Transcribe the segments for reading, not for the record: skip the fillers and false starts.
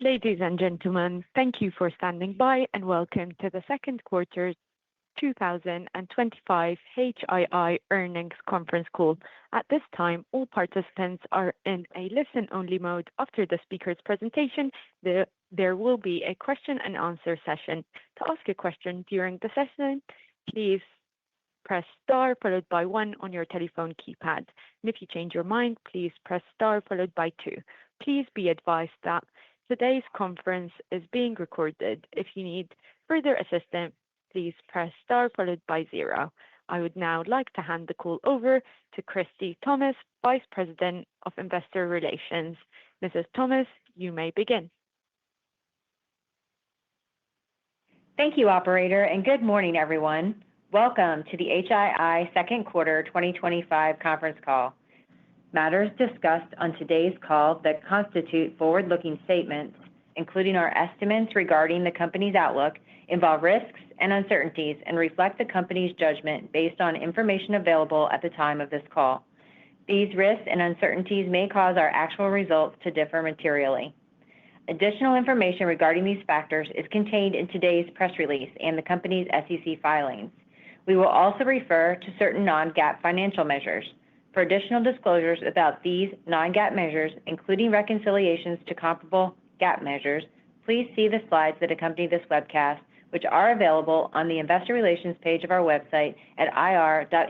Ladies and gentlemen, thank you for standing by and welcome to the second quarter 2025 HII earnings conference call. At this time, all participants are in a listen-only mode. After the speaker's presentation, there will be a question and answer session. To ask a question during the session, please press star followed by one on your telephone keypad. And if you change your mind, please press star followed by two. Please be advised that today's conference is being recorded. If you need further assistance, please press star followed by zero. I would now like to hand the call over to Christy Thomas, Vice President of Investor Relations. Mrs. Thomas, you may begin. Thank you, Operator, and good morning, everyone. Welcome to the HII second quarter 2025 conference call. Matters discussed on today's call that constitute forward-looking statements, including our estimates regarding the company's outlook, involve risks and uncertainties and reflect the company's judgment based on information available at the time of this call. These risks and uncertainties may cause our actual results to differ materially. Additional information regarding these factors is contained in today's press release and the company's SEC filings. We will also refer to certain non-GAAP financial measures. For additional disclosures about these non-GAAP measures, including reconciliations to comparable GAAP measures, please see the slides that accompany this webcast, which are available on the Investor Relations page of our website at ir.hii.com.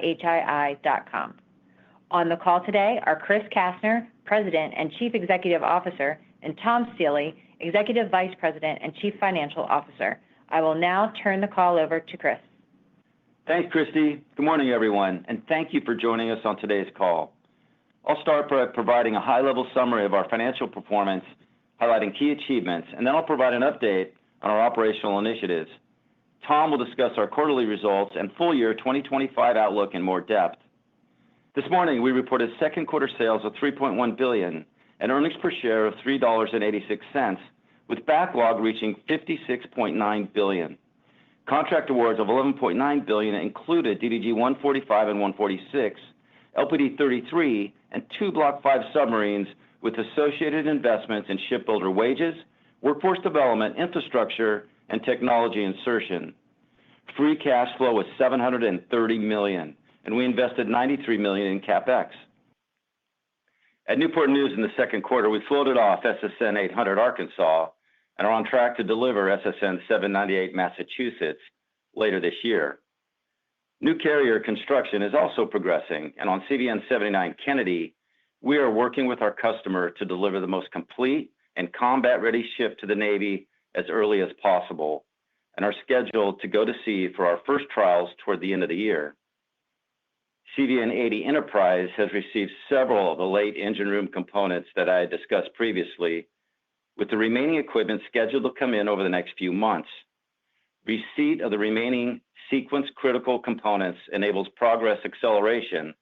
On the call today are Chris Kastner, President and Chief Executive Officer, and Tom Stiehle, Executive Vice President and Chief Financial Officer. I will now turn the call over to Chris. Thanks, Christy. Good morning, everyone, and thank you for joining us on today's call. I'll start by providing a high-level summary of our financial performance, highlighting key achievements, and then I'll provide an update on our operational initiatives. Tom will discuss our quarterly results and full year 2025 outlook in more depth. This morning, we reported second quarter sales of $3.1 billion and earnings per share of $3.86, with backlog reaching $56.9 billion. Contract awards of $11.9 billion included DDG 145 and 146, LPD 33, and two Block 5 submarines with associated investments in shipbuilder wages, workforce development, infrastructure, and technology insertion. Free cash flow was $730 million, and we invested $93 million in CapEx. At Newport News in the second quarter, we floated off SSN 800 Arkansas and are on track to deliver SSN 798 Massachusetts later this year. New carrier construction is also progressing, and on CVN 79 Kennedy, we are working with our customer to deliver the most complete and combat-ready ship to the Navy as early as possible, and are scheduled to go to sea for our first trials toward the end of the year. CVN 80 Enterprise has received several of the late engine room components that I had discussed previously, with the remaining equipment scheduled to come in over the next few months. Receipt of the remaining sequence-critical components enables progress acceleration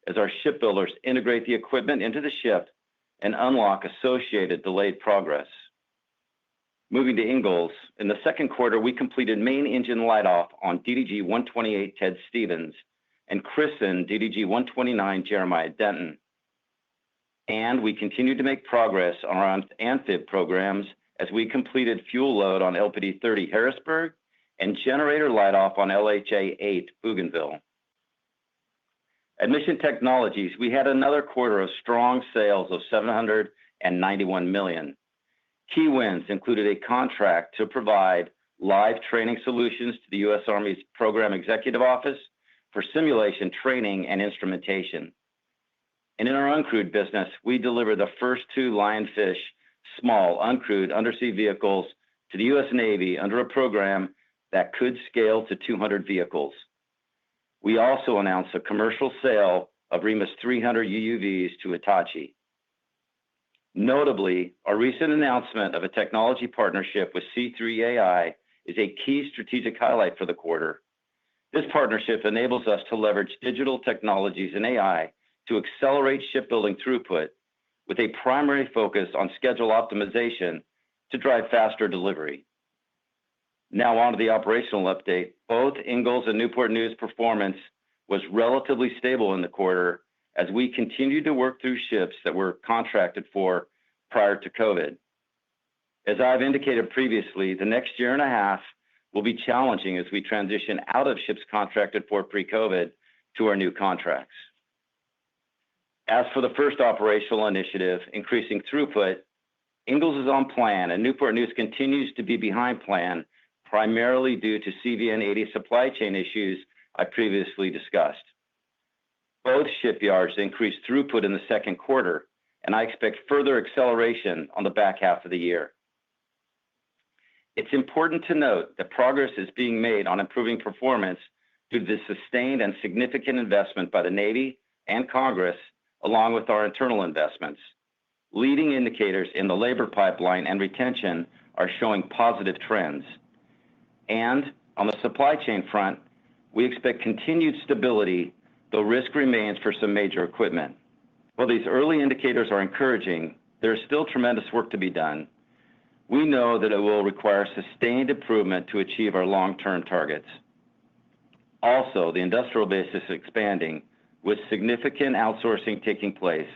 as our shipbuilders integrate the equipment into the ship and unlock associated delayed progress. Moving to Ingalls, in the second quarter, we completed main engine light-off on DDG 128 Ted Stevens and christened DDG 129 Jeremiah Denton. And we continued to make progress on our amphib programs as we completed fuel load on LPD 30 Harrisburg and generator light-off on LHA 8 Bougainville. At Mission Technologies, we had another quarter of strong sales of $791 million. Key wins included a contract to provide live training solutions to the U.S. Army's Program Executive Office for simulation training and instrumentation. And in our uncrewed business, we delivered the first two Lionfish small uncrewed undersea vehicles to the U.S. Navy under a program that could scale to 200 vehicles. We also announced a commercial sale of REMUS 300 UUVs to Hitachi. Notably, our recent announcement of a technology partnership with C3AI is a key strategic highlight for the quarter. This partnership enables us to leverage digital technologies and AI to accelerate shipbuilding throughput, with a primary focus on schedule optimization to drive faster delivery. Now on to the operational update. Both Ingalls and Newport News performance was relatively stable in the quarter as we continued to work through ships that were contracted for prior to COVID. As I've indicated previously, the next year and a half will be challenging as we transition out of ships contracted for pre-COVID to our new contracts. As for the first operational initiative, increasing throughput, Ingalls is on plan and Newport News continues to be behind plan, primarily due to CVN 80 supply chain issues I previously discussed. Both shipyards increased throughput in the second quarter, and I expect further acceleration on the back half of the year. It's important to note that progress is being made on improving performance due to the sustained and significant investment by the Navy and Congress, along with our internal investments. Leading indicators in the labor pipeline and retention are showing positive trends. And on the supply chain front, we expect continued stability, though risk remains for some major equipment. While these early indicators are encouraging, there is still tremendous work to be done. We know that it will require sustained improvement to achieve our long-term targets. Also, the industrial base is expanding, with significant outsourcing taking place,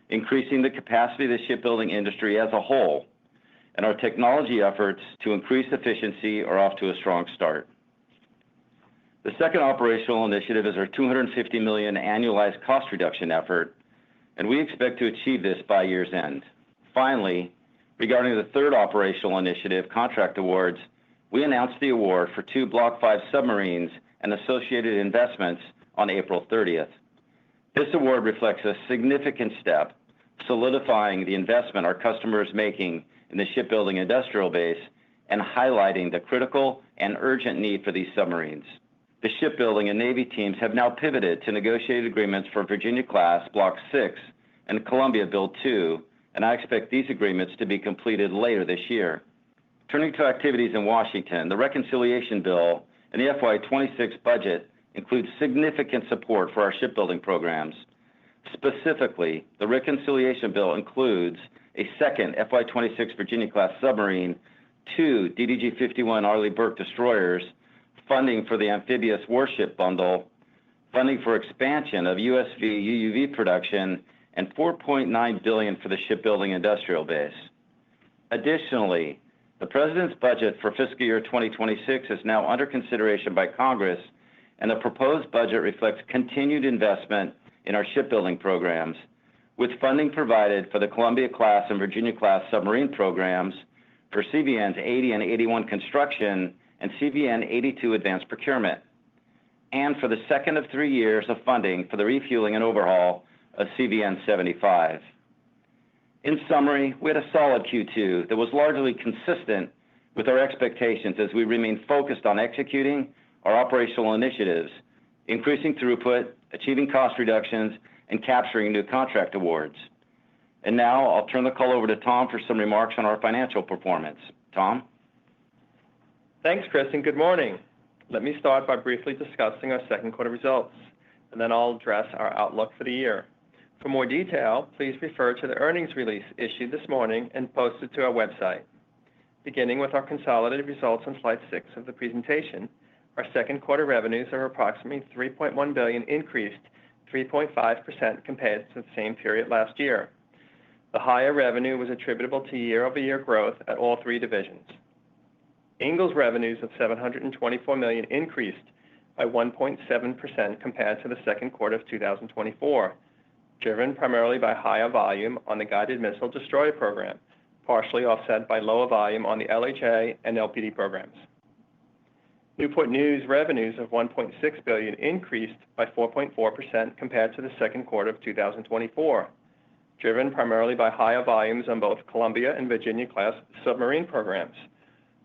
increasing the capacity of the shipbuilding industry as a whole, and our technology efforts to increase efficiency are off to a strong start. The second operational initiative is our $250 million annualized cost reduction effort, and we expect to achieve this by year's end. Finally, regarding the third operational initiative, contract awards, we announced the award for 2 Block 5 submarines and associated investments on April 30th. This award reflects a significant step, solidifying the investment our customers are making in the shipbuilding industrial base and highlighting the critical and urgent need for these submarines. The shipbuilding and Navy teams have now pivoted to negotiated agreements for Virginia-class Block 6 and Columbia Build 2, and I expect these agreements to be completed later this year. Turning to activities in Washington, the reconciliation bill and the FY26 budget includes significant support for our shipbuilding programs. Specifically, the reconciliation bill includes a second FY26 Virginia-class submarine, 2 DDG-51 Arleigh Burke destroyers, funding for the amphibious warship bundle, funding for expansion of USV UUV production, and $4.9 billion for the shipbuilding industrial base. Additionally, the President's budget for fiscal year 2026 is now under consideration by Congress, and the proposed budget reflects continued investment in our shipbuilding programs, with funding provided for the Columbia-class and Virginia-class submarine programs, for CVN's 80 and 81 construction, and CVN 82 advanced procurement, and for the second of 3 years of funding for the refueling and overhaul of CVN 75. In summary, we had a solid Q2 that was largely consistent with our expectations as we remain focused on executing our operational initiatives, increasing throughput, achieving cost reductions, and capturing new contract awards. And now I'll turn the call over to Tom for some remarks on our financial performance. Tom? Thanks, Chris, and good morning. Let me start by briefly discussing our second quarter results, and then I'll address our outlook for the year. For more detail, please refer to the earnings release issued this morning and posted to our website. Beginning with our consolidated results on slide 6 of the presentation, our second quarter revenues of approximately $3.1 billion increased 3.5% compared to the same period last year. The higher revenue was attributable to year-over-year growth at all 3 divisions. Ingalls revenues of $724 million increased by 1.7% compared to the second quarter of 2024, driven primarily by higher volume on the Guided Missile Destroyer program, partially offset by lower volume on the LHA and LPD programs. Newport News revenues of $1.6 billion increased by 4.4% compared to the second quarter of 2024, driven primarily by higher volumes on both Columbia and Virginia-class submarine programs,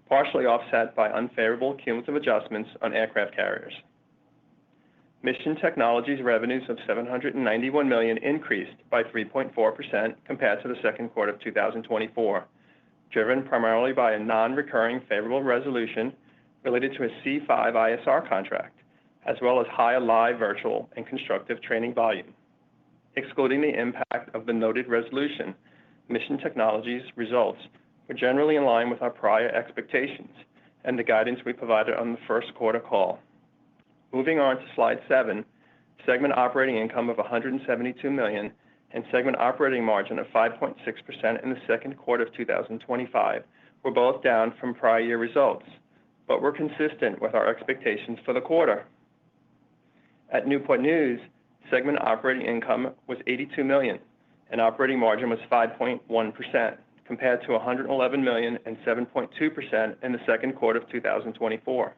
partially offset by unfavorable cumulative adjustments on aircraft carriers. Mission Technologies revenues of $791 million increased by 3.4% compared to the second quarter of 2024, driven primarily by a non-recurring favorable resolution related to a C5 ISR contract, as well as higher live, virtual, and constructive training volume. Excluding the impact of the noted resolution, Mission Technologies results were generally in line with our prior expectations and the guidance we provided on the first quarter call. Moving on to slide 7, segment operating income of $172 million and segment operating margin of 5.6% in the second quarter of 2025 were both down from prior year results, but were consistent with our expectations for the quarter. At Newport News, segment operating income was $82 million, and operating margin was 5.1%, compared to $111 million and 7.2% in the second quarter of 2024.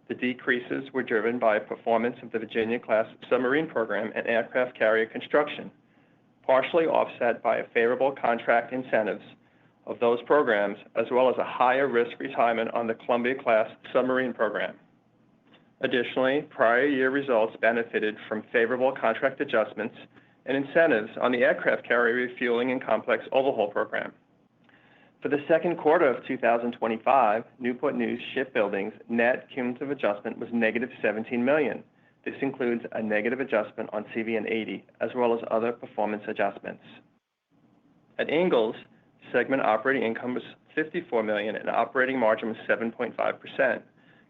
The decreases were driven by performance of the Virginia-class submarine program and aircraft carrier construction, partially offset by favorable contract incentives of those programs, as well as a higher risk retirement on the Columbia-class submarine program. Additionally, prior year results benefited from favorable contract adjustments and incentives on the aircraft carrier refueling and complex overhaul program. For the second quarter of 2025, Newport News Shipbuilding's net cumulative adjustment was negative $17 million. This includes a negative adjustment on CVN-80, as well as other performance adjustments. At Ingalls, segment operating income was $54 million and operating margin was 7.5%,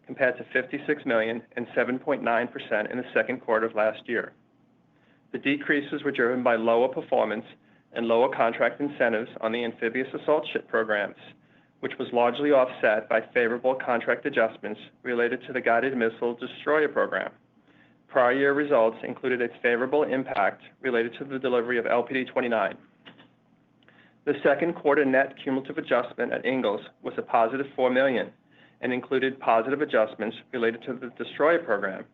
compared to $56 million and 7.9% in the second quarter of last year. The decreases were driven by lower performance and lower contract incentives on the amphibious assault ship programs, which was largely offset by favorable contract adjustments related to the guided missile destroyer program. Prior year results included a favorable impact related to the delivery of LPD-29. The second quarter net cumulative adjustment at Ingalls was a positive $4 million and included positive adjustments related to the destroyer program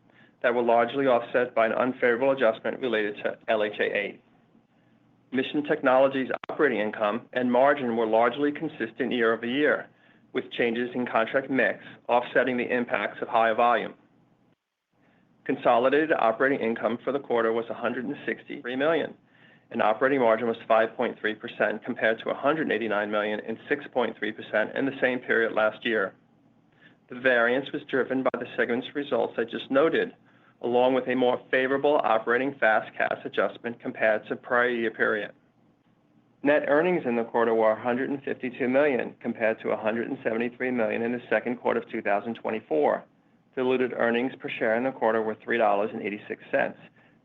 that were largely offset by an unfavorable adjustment related to LHA-8. Mission Technologies' operating income and margin were largely consistent year over year, with changes in contract mix offsetting the impacts of higher volume. Consolidated operating income for the quarter was $163 million, and operating margin was 5.3% compared to $189 million and 6.3% in the same period last year. The variance was driven by the segment's results I just noted, along with a more favorable operating FAS/CAS adjustment compared to prior year period. Net earnings in the quarter were $152 million compared to $173 million in the second quarter of 2024. Diluted earnings per share in the quarter were $3.86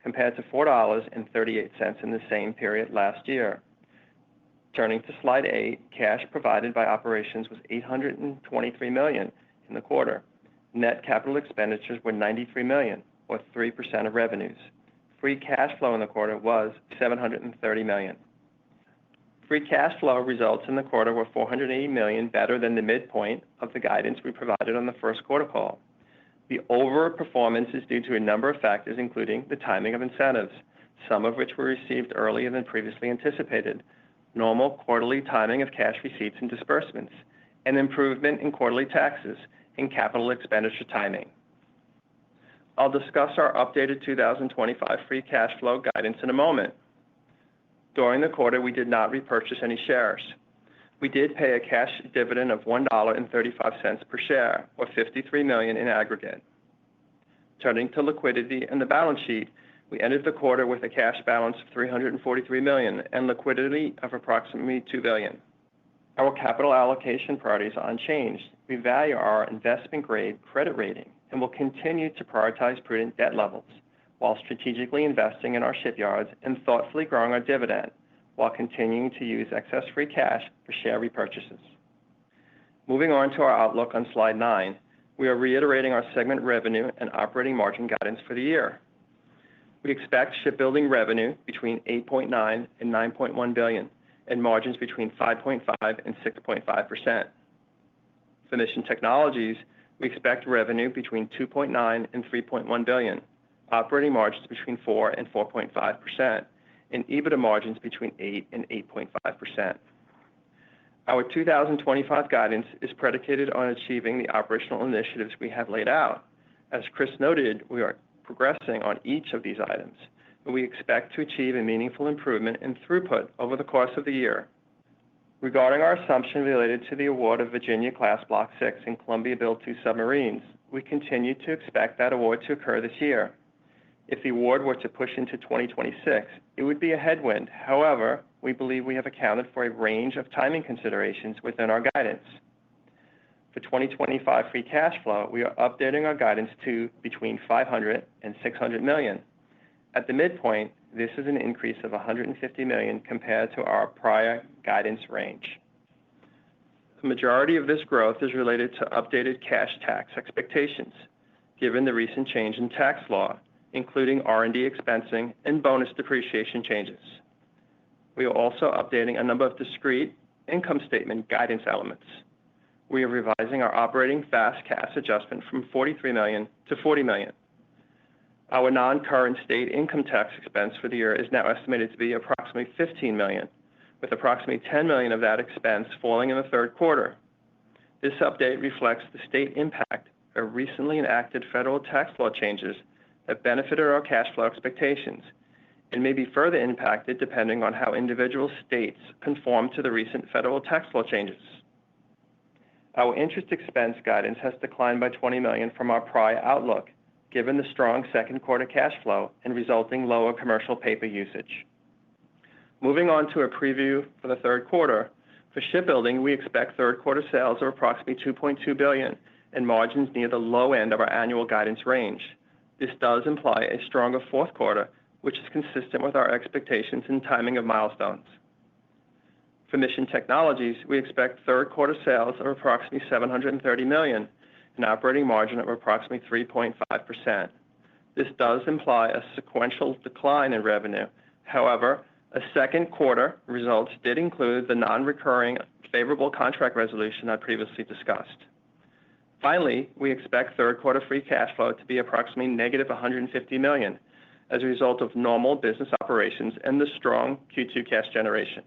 compared to $4.38 in the same period last year. Turning to slide 8, cash provided by operations was $823 million in the quarter. Net capital expenditures were $93 million, or 3% of revenues. Free cash flow in the quarter was $730 million. Free cash flow results in the quarter were $480 million, better than the midpoint of the guidance we provided on the first quarter call. The overperformance is due to a number of factors, including the timing of incentives, some of which were received earlier than previously anticipated, normal quarterly timing of cash receipts and disbursements, and improvement in quarterly taxes and capital expenditure timing. I'll discuss our updated 2025 free cash flow guidance in a moment. During the quarter, we did not repurchase any shares. We did pay a cash dividend of $1.35 per share, or $53 million in aggregate. Turning to liquidity and the balance sheet, we ended the quarter with a cash balance of $343 million and liquidity of approximately $2 billion. Our capital allocation priorities are unchanged. We value our investment-grade credit rating and will continue to prioritize prudent debt levels while strategically investing in our shipyards and thoughtfully growing our dividend while continuing to use excess free cash for share repurchases. Moving on to our outlook on slide 9, we are reiterating our segment revenue and operating margin guidance for the year. We expect shipbuilding revenue between $8.9 and $9.1 billion and margins between 5.5 and 6.5%. For Mission Technologies, we expect revenue between $2.9 and $3.1 billion, operating margins between 4 and 4.5%, and EBITDA margins between 8 and 8.5%. Our 2025 guidance is predicated on achieving the operational initiatives we have laid out. As Chris noted, we are progressing on each of these items, and we expect to achieve a meaningful improvement in throughput over the course of the year. Regarding our assumption related to the award of Virginia-class Block 6 and Columbia-built 2 submarines, we continue to expect that award to occur this year. If the award were to push into 2026, it would be a headwind. However, we believe we have accounted for a range of timing considerations within our guidance. For 2025 free cash flow, we are updating our guidance to between $500 and $600 million. At the midpoint, This is an increase of $150 million compared to our prior guidance range. The majority of this growth is related to updated cash tax expectations, given the recent change in tax law, including R&D expensing and bonus depreciation changes. We are also updating a number of discrete income statement guidance elements. We are revising our operating fast cash adjustment from $43 million to $40 million. Our non-current state income tax expense for the year is now estimated to be approximately $15 million, with approximately $10 million of that expense falling in the third quarter. This update reflects the state impact of recently enacted federal tax law changes that benefited our cash flow expectations and may be further impacted depending on how individual states conform to the recent federal tax law changes. Our interest expense guidance has declined by $20 million from our prior outlook, given the strong second quarter cash flow and resulting lower commercial paper usage. Moving on to a preview for the third quarter, for shipbuilding, we expect third quarter sales of approximately $2.2 billion and margins near the low end of our annual guidance range. This does imply a stronger fourth quarter, which is consistent with our expectations and timing of milestones. For Mission Technologies, we expect third quarter sales of approximately $730 million, an operating margin of approximately 3.5%. This does imply a sequential decline in revenue. However, a second quarter results did include the non-recurring favorable contract resolution I previously discussed. Finally, we expect third quarter free cash flow to be approximately negative $150 million as a result of normal business operations and the strong Q2 cash generation.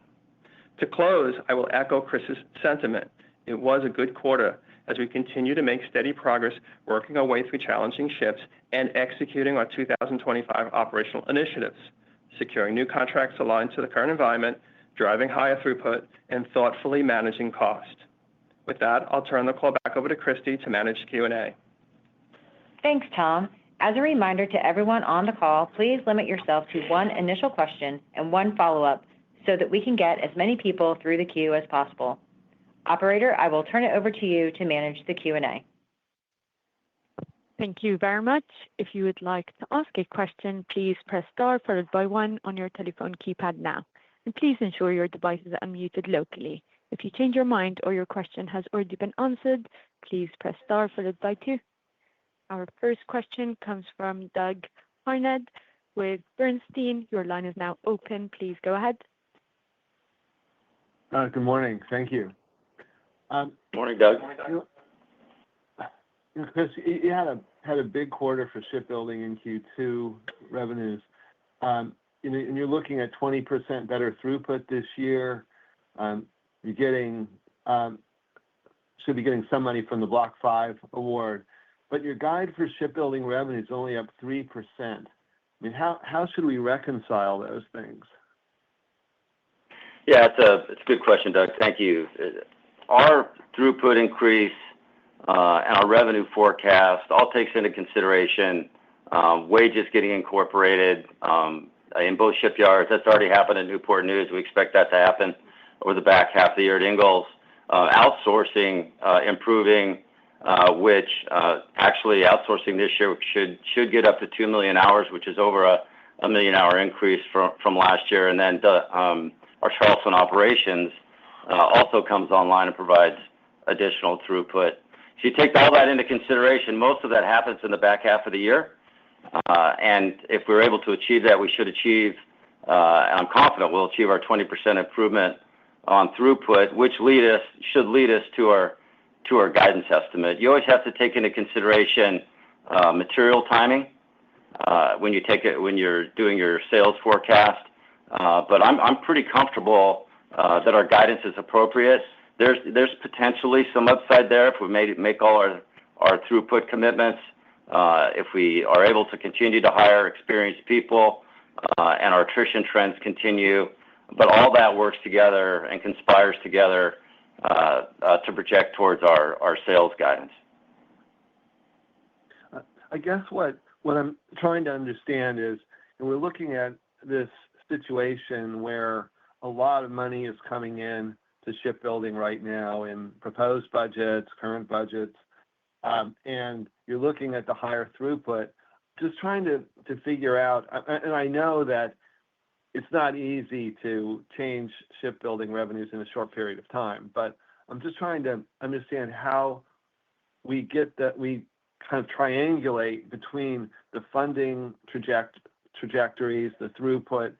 To close, I will echo Chris's sentiment. It was a good quarter as we continue to make steady progress working our way through challenging shifts and executing our 2025 operational initiatives, securing new contracts aligned to the current environment, driving higher throughput, and thoughtfully managing cost. With that, I'll turn the call back over to Christy to manage Q&A. Thanks, Tom. As a reminder to everyone on the call, please limit yourself to one initial question and one follow-up so that we can get as many people through the queue as possible. Operator, I will turn it over to you to manage the Q&A. Thank you very much. If you would like to ask a question, please press star followed by one on your telephone keypad now. And please ensure your device is unmuted locally. If you change your mind or your question has already been answered, please press star followed by two. Our first question comes from Doug Harned with Bernstein. Your line is now open. Please go ahead. Good morning. Thank you. Morning, Doug. Chris, you had a big quarter for shipbuilding in Q2 revenues. And you're looking at 20% better throughput this year. You're should be getting some money from the Block 5 award, but your guide for shipbuilding revenue is only up 3%. I mean, how should we reconcile those things? Yeah, it's a good question, Doug. Thank you. Our throughput increase and our revenue forecast all takes into consideration wages getting incorporated in both shipyards. That's already happened at Newport News. We expect that to happen over the back half of the year at Ingalls. Outsourcing improving, which actually outsourcing this year should get up to 2 million hours, which is over a million hour increase from last year. And then our Charleston operations also comes online and provides additional throughput. So you take all that into consideration, most of that happens in the back half of the year. And if we're able to achieve that, we should achieve, and I'm confident we'll achieve our 20% improvement on throughput, which should lead us to our guidance estimate. You always have to take into consideration material timing when you're doing your sales forecast. But I'm pretty comfortable that our guidance is appropriate. There's potentially some upside there if we make all our throughput commitments. If we are able to continue to hire experienced people and our attrition trends continue, but all that works together and conspires together to project towards our sales guidance. I guess what I'm trying to understand is, and we're looking at this situation where a lot of money is coming in to shipbuilding right now in proposed budgets, current budgets, and you're looking at the higher throughput, just trying to figure out, and I know that it's not easy to change shipbuilding revenues in a short period of time. But I'm just trying to understand how we kind of triangulate between the funding trajectories, the throughput,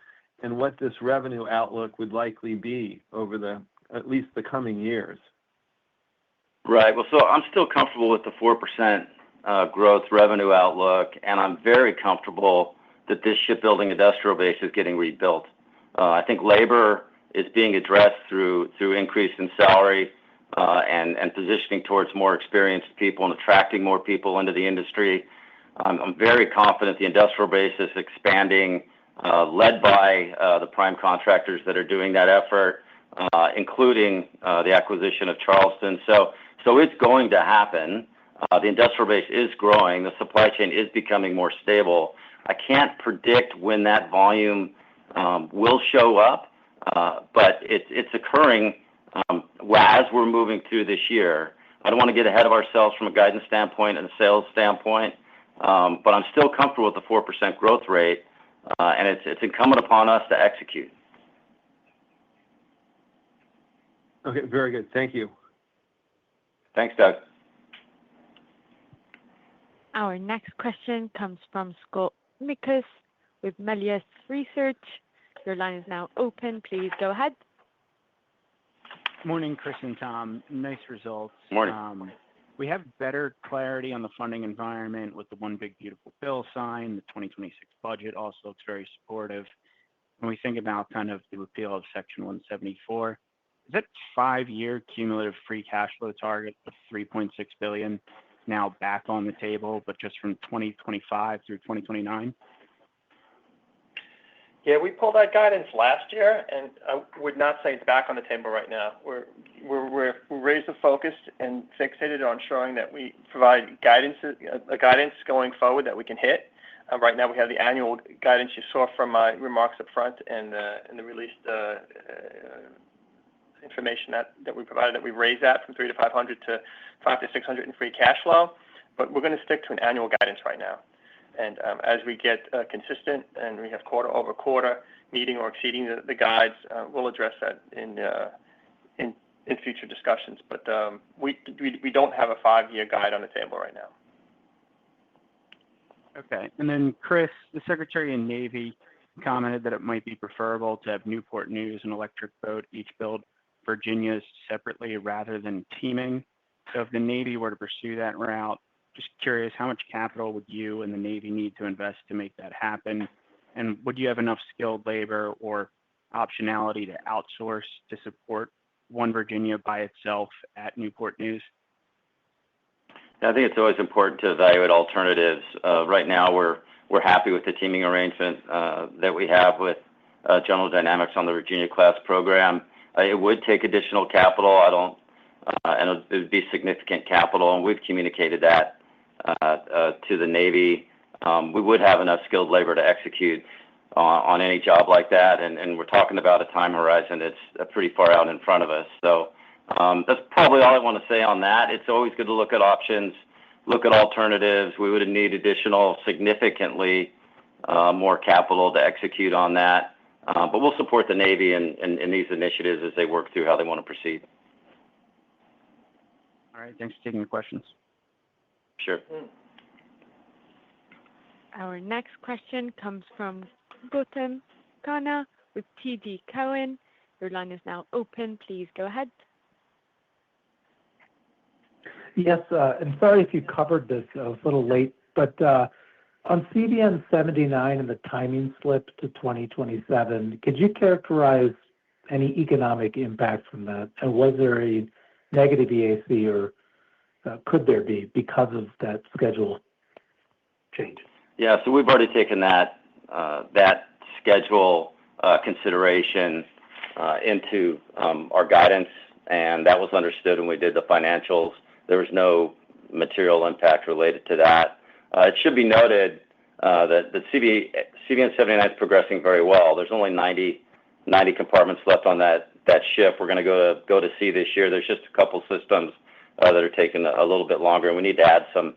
and what this revenue outlook would likely be over at least the coming years. Right. Well, so I'm still comfortable with the 4% growth revenue outlook, and I'm very comfortable that this shipbuilding industrial base is getting rebuilt. I think labor is being addressed through increase in salary and positioning towards more experienced people and attracting more people into the industry. I'm very confident the industrial base is expanding, led by the prime contractors that are doing that effort, including the acquisition of Charleston. So it's going to happen. The industrial base is growing. The supply chain is becoming more stable. I can't predict when that volume will show up, but it's occurring as we're moving through this year. I don't want to get ahead of ourselves from a guidance standpoint and a sales standpoint, but I'm still comfortable with the 4% growth rate, and it's incumbent upon us to execute. Okay, very good. Thank you. Thanks, Doug. Our next question comes from Scott Mikus with Melius Research. Your line is now open. Please go ahead. Morning, Chris and Tom. Nice results. Morning. We have better clarity on the funding environment with the One Big Beautiful Bill sign. The 2026 budget also looks very supportive. When we think about kind of the repeal of Section 174, is that 5-year cumulative free cash flow target of $3.6 billion now back on the table, but just from 2025 through 2029? Yeah, we pulled that guidance last year, and I would not say it's back on the table right now. We're raised the focus and fixated on ensuring that we provide guidance going forward that we can hit. Right now, we have the annual guidance you saw from my remarks up front and the released information that we provided, that we raised that from 300 to 500 to 500 to 600 in free cash flow. But we're going to stick to an annual guidance right now. And as we get consistent and we have quarter over quarter meeting or exceeding the guides, we'll address that in future discussions. But we don't have a 5-year guide on the table right now. Okay. And then, Chris, the Secretary of Navy commented that it might be preferable to have Newport News and Electric Boat each build Virginias separately rather than teaming. So if the Navy were to pursue that route, just curious, how much capital would you and the Navy need to invest to make that happen? And would you have enough skilled labor or optionality to outsource to support one Virginia by itself at Newport News? I think it's always important to evaluate alternatives. Right now, we're happy with the teaming arrangement that we have with General Dynamics on the Virginia-class program. It would take additional capital. And it would be significant capital, and we've communicated that to the Navy. We would have enough skilled labor to execute on any job like that, and we're talking about a time horizon that's pretty far out in front of us. So that's probably all I want to say on that. It's always good to look at options, look at alternatives. We would need additional, significantly more capital to execute on that. But we'll support the Navy in these initiatives as they work through how they want to proceed. All right. Thanks for taking the questions. Sure. Our next question comes from Gautam Khanna with TD Cowen. Your line is now open. Please go ahead. Yes, and sorry if you covered this. I was a little late, but on CVN 79 and the timing slip to 2027, could you characterize any economic impact from that? And was there a negative EAC, or could there be because of that schedule change? Yeah, so we've already taken that schedule consideration into our guidance, and that was understood when we did the financials. There was no material impact related to that. It should be noted that the CVN 79 is progressing very well. There's only 90 compartments left on that ship. We're going to go to sea this year. There's just a couple systems that are taking a little bit longer, and we need to add some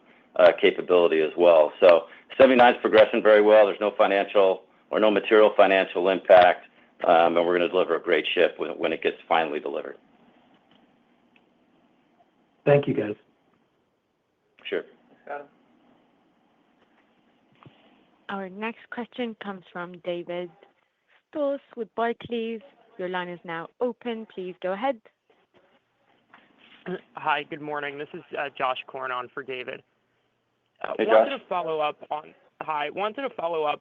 capability as well. So 79 is progressing very well. There's no financial or no material financial impact, and we're going to deliver a great ship when it gets finally delivered. Thank you, guys. Sure. Our next question comes from David Strauss with Barclays. Your line is now open. Please go ahead. Hi, good morning. This is Josh Korn on for David. Hey, wanted Josh. to follow up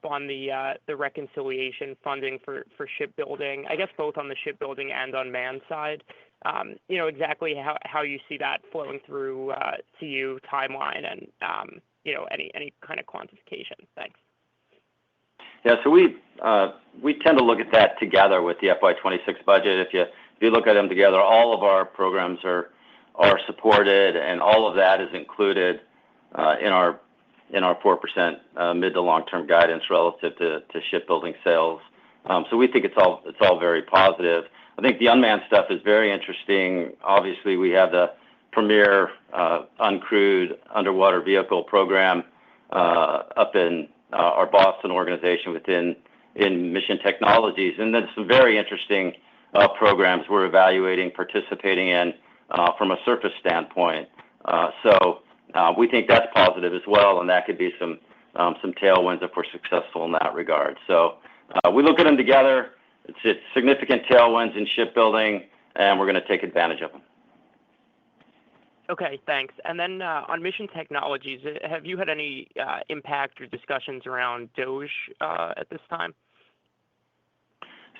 on the reconciliation funding for shipbuilding. I guess both on the shipbuilding and unmanned side. Exactly how you see that flowing through to you, timeline, and any kind of quantification. Thanks. Yeah, so we tend to look at that together with the FY26 budget. If you look at them together, all of our programs are supported, and all of that is included in our 4% mid to long term guidance relative to shipbuilding sales. So we think it's all very positive. I think the unmanned stuff is very interesting. Obviously, we have the premier uncrewed underwater vehicle program up in our Boston organization within Mission Technologies, and then some very interesting programs we're evaluating, participating in from a surface standpoint. So we think that's positive as well, and that could be some tailwinds if we're successful in that regard. So we look at them together. It's significant tailwinds in shipbuilding, and we're going to take advantage of them. Okay, thanks. And then on Mission Technologies, have you had any impact or discussions around DOGE at this time?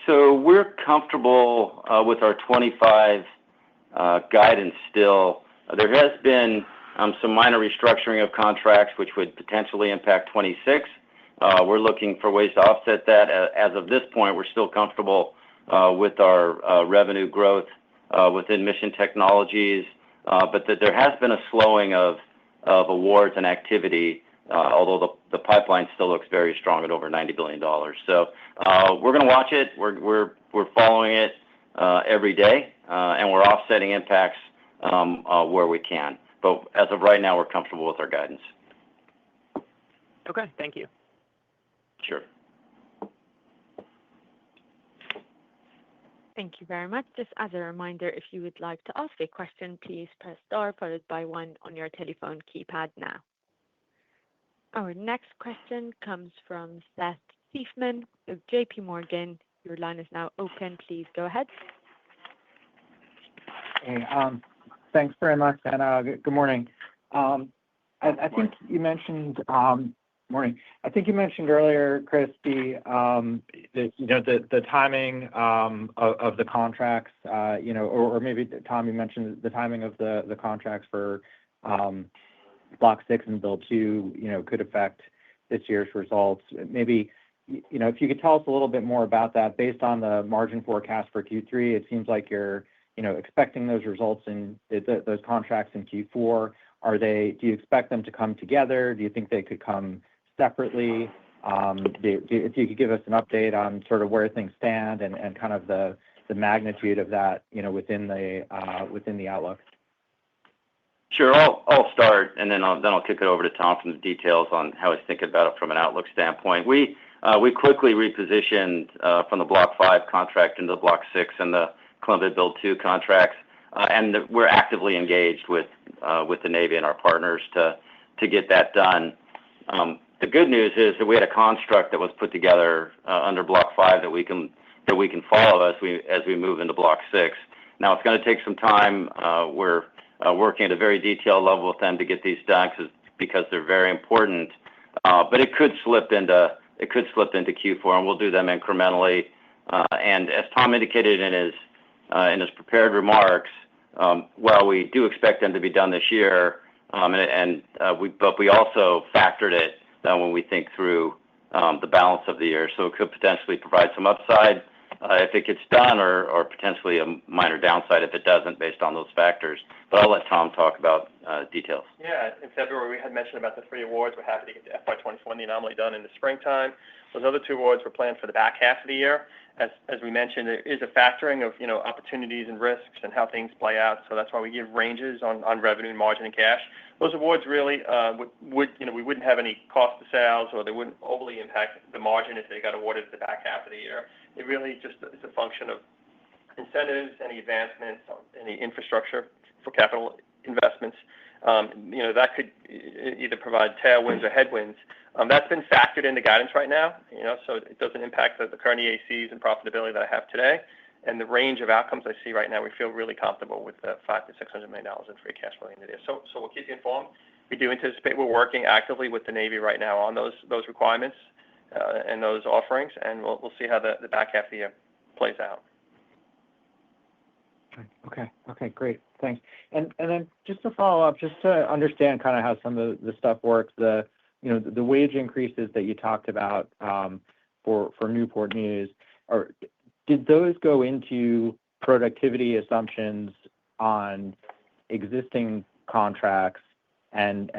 So we're comfortable with our 25 guidance still. There has been some minor restructuring of contracts, which would potentially impact 26. We're looking for ways to offset that. As of this point, we're still comfortable with our revenue growth within Mission Technologies, but there has been a slowing of awards and activity, although the pipeline still looks very strong at over $90 billion. So we're going to watch it. We're following it every day, and we're offsetting impacts where we can. But as of right now, we're comfortable with our guidance. Okay, thank you. Sure. Thank you very much. Just as a reminder, if you would like to ask a question, please press star followed by 1 on your telephone keypad now. Our next question comes from Seth Seifman of JP Morgan. Your line is now open. Please go ahead. Hey, thanks very much, and good morning. I think you mentioned morning. I think you mentioned earlier, Chris, the timing of the contracts, or maybe Tom, you mentioned the timing of the contracts for Block 6 and Build 2, could affect this year's results. Maybe, if you could tell us a little bit more about that. Based on the margin forecast for Q3, it seems like you're, expecting those results in those contracts in Q4. Do you expect them to come together? Do you think they could come separately? If you could give us an update on sort of where things stand and kind of the magnitude of that, within the outlook. Sure, I'll start, and then I'll kick it over to Tom for the details on how he's thinking about it from an outlook standpoint. We quickly repositioned from the Block 5 contract into the Block 6 and the Columbia Build 2 contracts, and we're actively engaged with the Navy and our partners to get that done. The good news is that we had a construct that was put together under Block 5 that we can follow as we move into Block 6. Now it's going to take some time. We're working at a very detailed level with them to get these done because they're very important. But it could slip into Q4, and we'll do them incrementally. And as Tom indicated in his prepared remarks, while we do expect them to be done this year, but we also factored it when we think through the balance of the year. So it could potentially provide some upside if it gets done, or potentially a minor downside if it doesn't, based on those factors. But I'll let Tom talk about details. Yeah, in February we had mentioned about the 3 awards. We're happy to get the FY24 the anomaly done in the springtime. Those other 2 awards were planned for the back half of the year. As we mentioned, there is a factoring of opportunities and risks and how things play out. So that's why we give ranges on revenue and margin and cash. Those awards really would we wouldn't have any cost of sales, or they wouldn't overly impact the margin if they got awarded at the back half of the year. It really just is a function of incentives, any advancements, any infrastructure for capital investments. That could either provide tailwinds or headwinds. That's been factored into guidance right now, so it doesn't impact the current EACs and profitability that I have today. And the range of outcomes I see right now, we feel really comfortable with the $500 to $600 million in free cash flow in the year. So we'll keep you informed. We do anticipate we're working actively with the Navy right now on those requirements and those offerings, and we'll see how the back half of the year plays out. Okay, great. Thanks. And then just to follow up, just to understand kind of how some of the stuff works, the wage increases that you talked about for Newport News, did those go into productivity assumptions on existing contracts and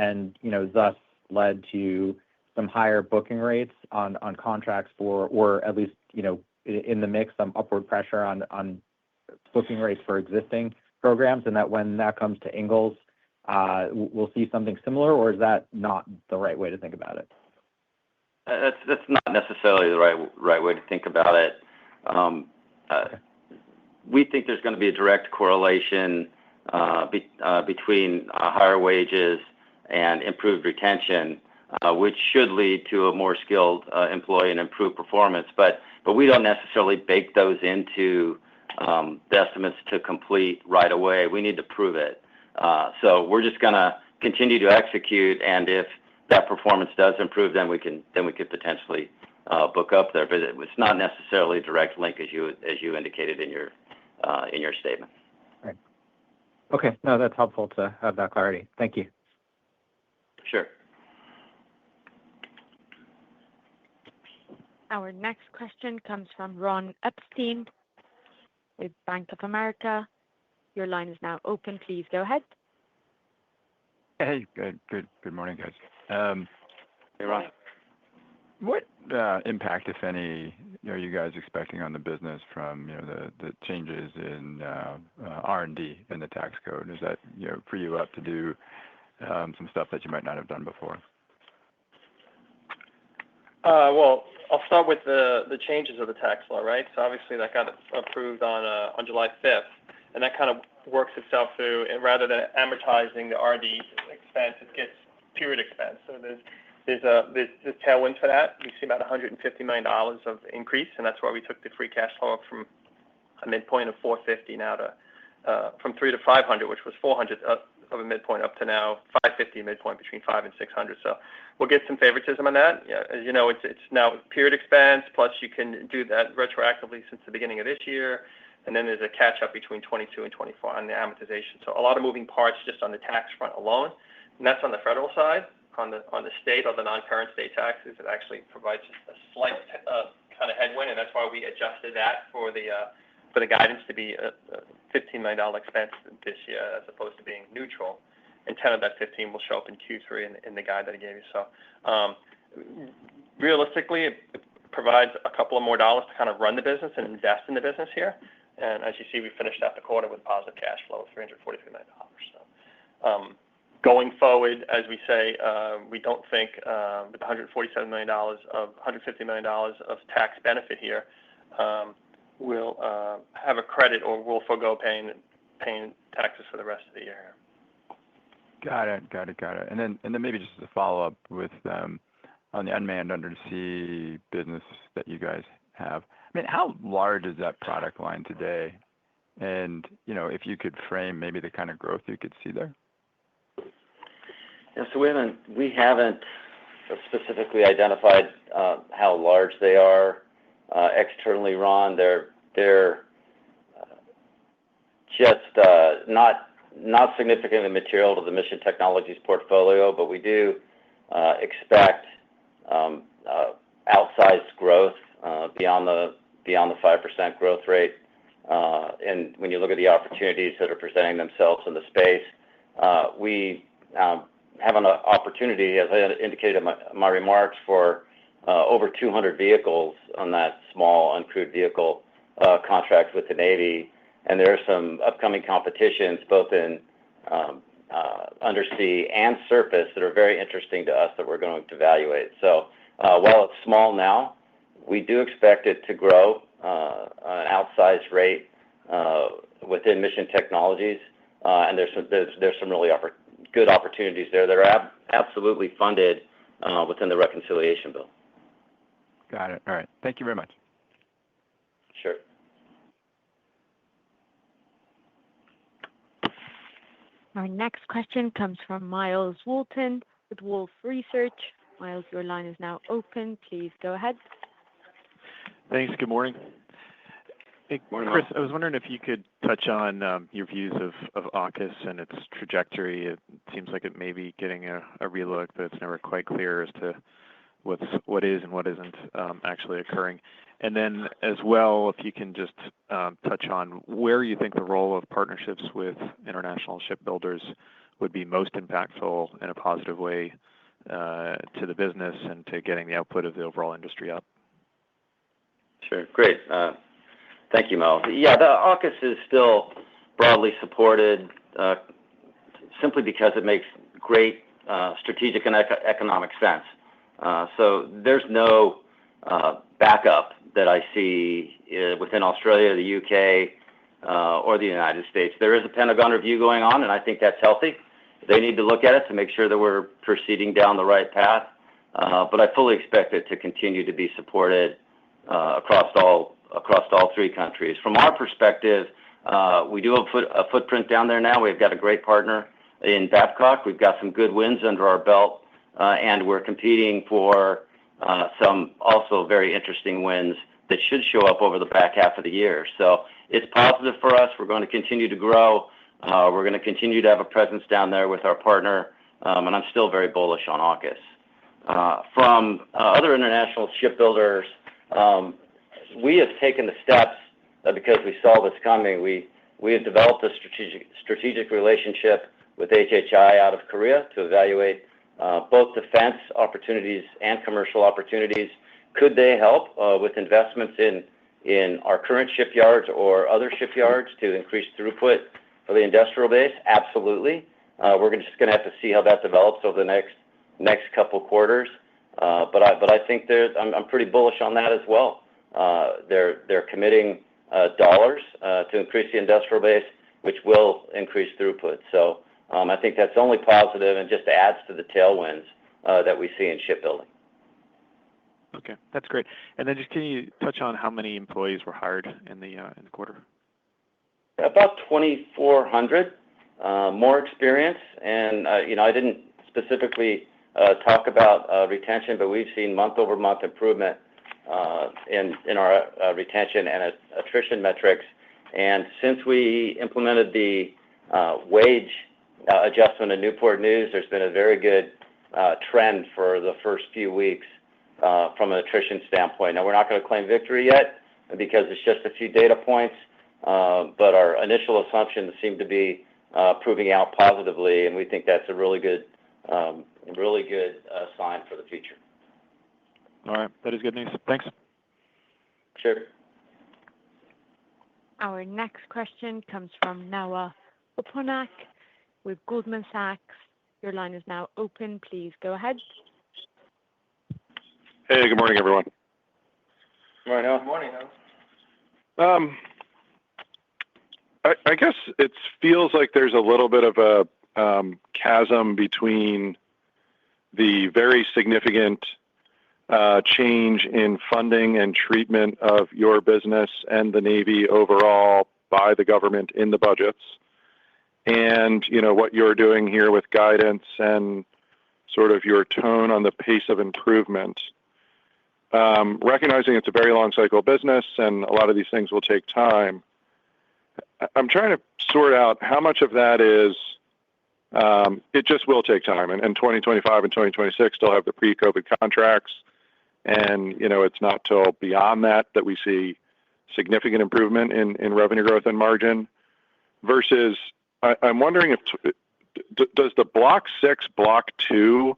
thus led to some higher booking rates on contracts or at least in the mix some upward pressure on booking rates for existing programs, and that when that comes to Ingalls, we'll see something similar, or is that not the right way to think about it? That's not necessarily the right way to think about it. We think there's going to be a direct correlation between higher wages and improved retention, which should lead to a more skilled employee and improved performance. But we don't necessarily bake those into the estimates to complete right away. We need to prove it. So we're just going to continue to execute, and if that performance does improve, then we could potentially book up there. But it's not necessarily a direct link, as you indicated in your statement. Right. Okay. No, that's helpful to have that clarity. Thank you. Sure. Our next question comes from Ron Epstein with Bank of America. Your line is now open. Please go ahead. Hey, good morning, guys. Hey, Ron. What impact, if any, are you guys expecting on the business from the changes in R&D in the tax code? Is that free you up to do some stuff that you might not have done before? Well, I'll start with the changes of the tax law, right? So obviously that got approved on July 5th, and that kind of works itself through. And rather than amortizing the R&D expense, it gets period expense. So there's tailwinds for that. We see about $150 million of increase, and that's why we took the free cash flow up from a midpoint of $450 now to from $300 to $500, which was $400 of a midpoint, up to now $550 midpoint, between $500 and $600. So we'll get some favoritism on that. As you know, it's now period expense, plus you can do that retroactively since the beginning of this year, and then there's a catch up between 22 and 24 on the amortization. So a lot of moving parts just on the tax front alone, and that's on the federal side. On the state or the non-current state taxes, it actually provides a slight kind of headwind, and that's why we adjusted that for the guidance to be a $15 million expense this year, as opposed to being neutral. And 10 of that 15 will show up in Q3 in the guide that I gave you. So realistically, it provides a couple of more dollars to kind of run the business and invest in the business here. And as you see, we finished out the quarter with positive cash flow of $343 million. So going forward, as we say, we don't think with $147 million of $150 million of tax benefit here, we'll have a credit or we'll forego paying taxes for the rest of the year. Got it. And then maybe just as a follow-up with on the unmanned undersea business that you guys have. I mean, how large is that product line today? And if you could frame maybe the kind of growth you could see there. Yeah, so we haven't specifically identified how large they are externally, Ron. They're just not significantly material to the Mission Technologies portfolio, but we do expect outsized growth beyond beyond the 5% growth rate. And when you look at the opportunities that are presenting themselves in the space, we have an opportunity, as I indicated in my remarks, for over 200 vehicles on that small uncrewed vehicle contract with the Navy. And there are some upcoming competitions, both in undersea and surface, that are very interesting to us that we're going to evaluate. So while it's small now, we do expect it to grow an outsized rate within Mission Technologies, and there's some really good opportunities there that are absolutely funded within the reconciliation bill. Got it. All right. Thank you very much. Sure. Our next question comes from Miles Walton with Wolfe Research. Miles, your line is now open. Please go ahead. Thanks. Good morning. Hey, Morning, Chris, Miles. I was wondering if you could touch on your views of AUKUS and its trajectory. It seems like it may be getting a relook, but it's never quite clear as to what is and what isn't actually occurring. And then as well, if you can just touch on where you think the role of partnerships with international shipbuilders would be most impactful in a positive way to the business and to getting the output of the overall industry up. Sure. Great. Thank you, Mel. Yeah, the AUKUS is still broadly supported simply because it makes great strategic and economic sense. So there's no backup that I see within Australia, the UK, or the United States. There is a Pentagon review going on, and I think that's healthy. They need to look at it to make sure that we're proceeding down the right path. But I fully expect it to continue to be supported across all three countries. From our perspective, we do have a footprint down there now. We've got a great partner in Babcock. We've got some good wins under our belt, and we're competing for some also very interesting wins that should show up over the back half of the year. So it's positive for us. We're going to continue to grow. We're going to continue to have a presence down there with our partner, and I'm still very bullish on AUKUS. From other international shipbuilders, we have taken the steps because we saw this coming. We have developed a strategic relationship with HII out of Korea to evaluate both defense opportunities and commercial opportunities. Could they help with investments in our current shipyards or other shipyards to increase throughput for the industrial base? Absolutely. We're just going to have to see how that develops over the next couple quarters. But I think I'm pretty bullish on that as well. They're committing dollars to increase the industrial base, which will increase throughput. So I think that's only positive and just adds to the tailwinds that we see in shipbuilding. Okay, that's great. And then just can you touch on how many employees were hired in the quarter? About 2,400, more experience. And, I didn't specifically talk about retention, but we've seen month-over-month improvement in our retention and attrition metrics. And since we implemented the wage adjustment in Newport News, there's been a very good trend for the first few weeks from an attrition standpoint. Now, we're not going to claim victory yet because it's just a few data points, but our initial assumptions seem to be proving out positively, and we think that's a really good sign for the future. All right. That is good news. Thanks. Sure. Our next question comes from Noah Poponak with Goldman Sachs. Your line is now open. Please go ahead. Hey, good morning, everyone. Good morning, Noah. Good morning, Noah. I guess it feels like there's a little bit of a chasm between the very significant change in funding and treatment of your business and the Navy overall by the government in the budgets, and what you're doing here with guidance and sort of your tone on the pace of improvement. Recognizing it's a very long cycle business and a lot of these things will take time, I'm trying to sort out how much of that is it just will take time, and 2025 and 2026 still have the pre-COVID contracts, and it's not till beyond that we see significant improvement in revenue growth and margin versus I'm wondering if does the Block 6, Block 2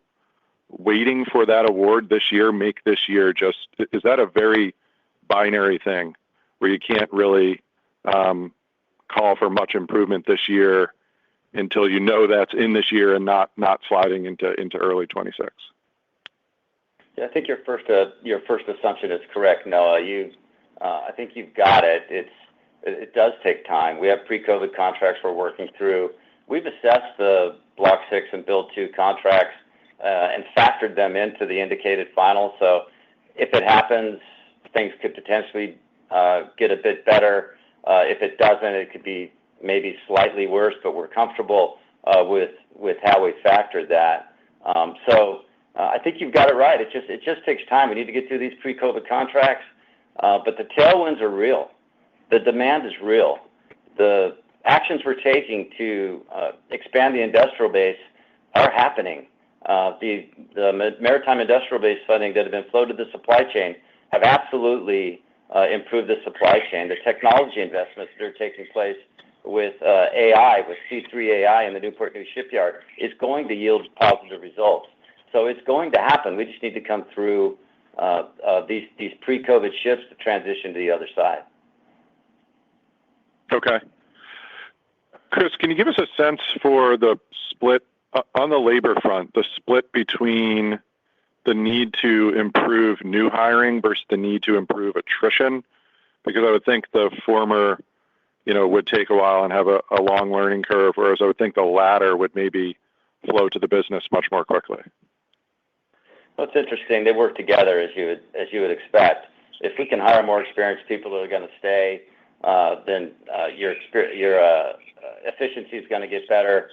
waiting for that award this year make this year just, is that a very binary thing where you can't really call for much improvement this year until you know that's in this year and not sliding into early 26? Yeah, I think your first assumption is correct, Noah. I think you've got it. It does take time. We have pre-COVID contracts we're working through. We've assessed the Block 6 and Build 2 contracts and factored them into the indicated final. So if it happens, things could potentially get a bit better. If it doesn't, it could be maybe slightly worse, but we're comfortable with how we factored that. So I think you've got it right. It just takes time. We need to get through these pre-COVID contracts, but the tailwinds are real. The demand is real. The actions we're taking to expand the industrial base are happening. The maritime industrial base funding that have been flowed to the supply chain have absolutely improved the supply chain. The technology investments that are taking place with AI, with C3 AI in the Newport News shipyard, is going to yield positive results. So it's going to happen. We just need to come through these pre-COVID shifts to transition to the other side. Okay. Chris, can you give us a sense for the split on the labor front, the split between the need to improve new hiring versus the need to improve attrition? Because I would think the former, would take a while and have a long learning curve, whereas I would think the latter would maybe flow to the business much more quickly. Well, it's interesting. They work together as you would expect. If we can hire more experienced people that are going to stay, then your efficiency is going to get better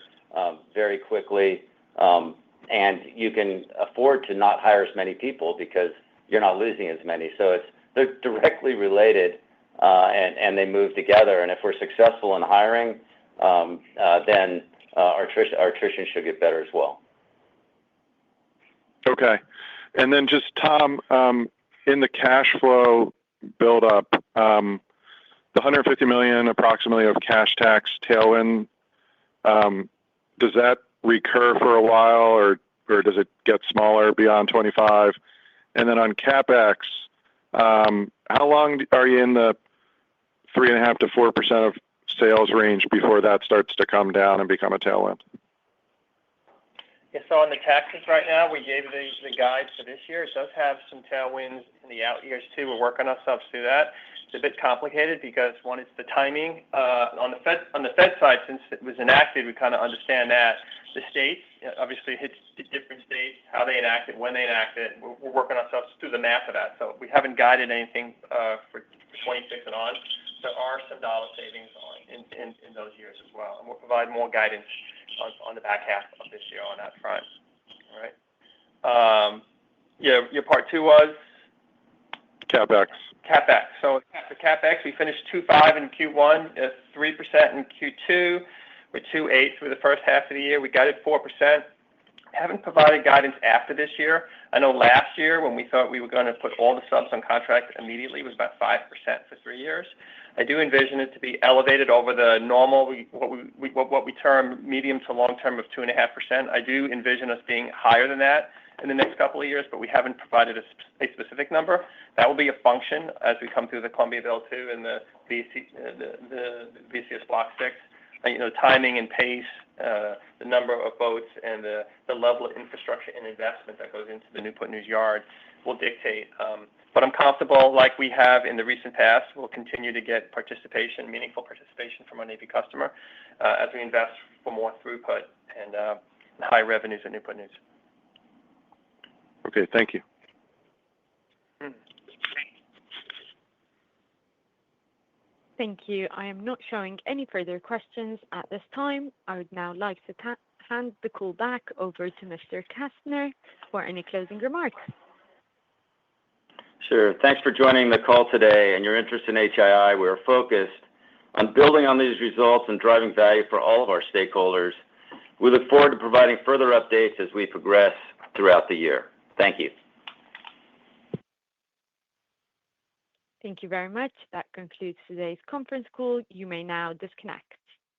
very quickly, and you can afford to not hire as many people because you're not losing as many. So they're directly related, and they move together. And if we're successful in hiring, then our attrition should get better as well. Okay. And then just, Tom, in the cash flow buildup, the $150 million approximately of cash tax tailwind, does that recur for a while, or does it get smaller beyond 25? And then on CapEx, how long are you in the 3.5% to 4% of sales range before that starts to come down and become a tailwind? Yeah, so on the taxes right now, we gave the guide for this year. It does have some tailwinds in the out years too. We're working ourselves through that. It's a bit complicated because one, it's the timing. On the Fed side, since it was enacted, we kind of understand that. The states, obviously, it hits the different states, how they enact it, when they enact it. We're working ourselves through the math of that. So we haven't guided anything for 26 and on. There are some dollar savings in those years as well, and we'll provide more guidance on the back half of this year on that front. All right. Your part two was CapEx. So for CapEx, we finished 2.5 in Q1, 3% in Q2. We're 2.8 through the first half of the year. We guided 4%. Haven't provided guidance after this year. I know last year when we thought we were going to put all the subs on contract immediately, it was about 5% for 3 years. I do envision it to be elevated over the normal, what we term medium to long term of 2.5%. I do envision us being higher than that in the next couple of years, but we haven't provided a specific number. That will be a function as we come through the Columbia Bill 2 and the VCS Block 6. Timing and pace, the number of boats, and the level of infrastructure and investment that goes into the Newport News Yard will dictate. But I'm comfortable, like we have in the recent past, we'll continue to get meaningful participation from our Navy customer as we invest for more throughput and high revenues at Newport News. Okay, thank you. Thank you. I am not showing any further questions at this time. I would now like to hand the call back over to Mr. Kastner for any closing remarks. Sure. Thanks for joining the call today and your interest in HII. We're focused on building on these results and driving value for all of our stakeholders. We look forward to providing further updates as we progress throughout the year. Thank you. Thank you very much. That concludes today's conference call. You may now disconnect.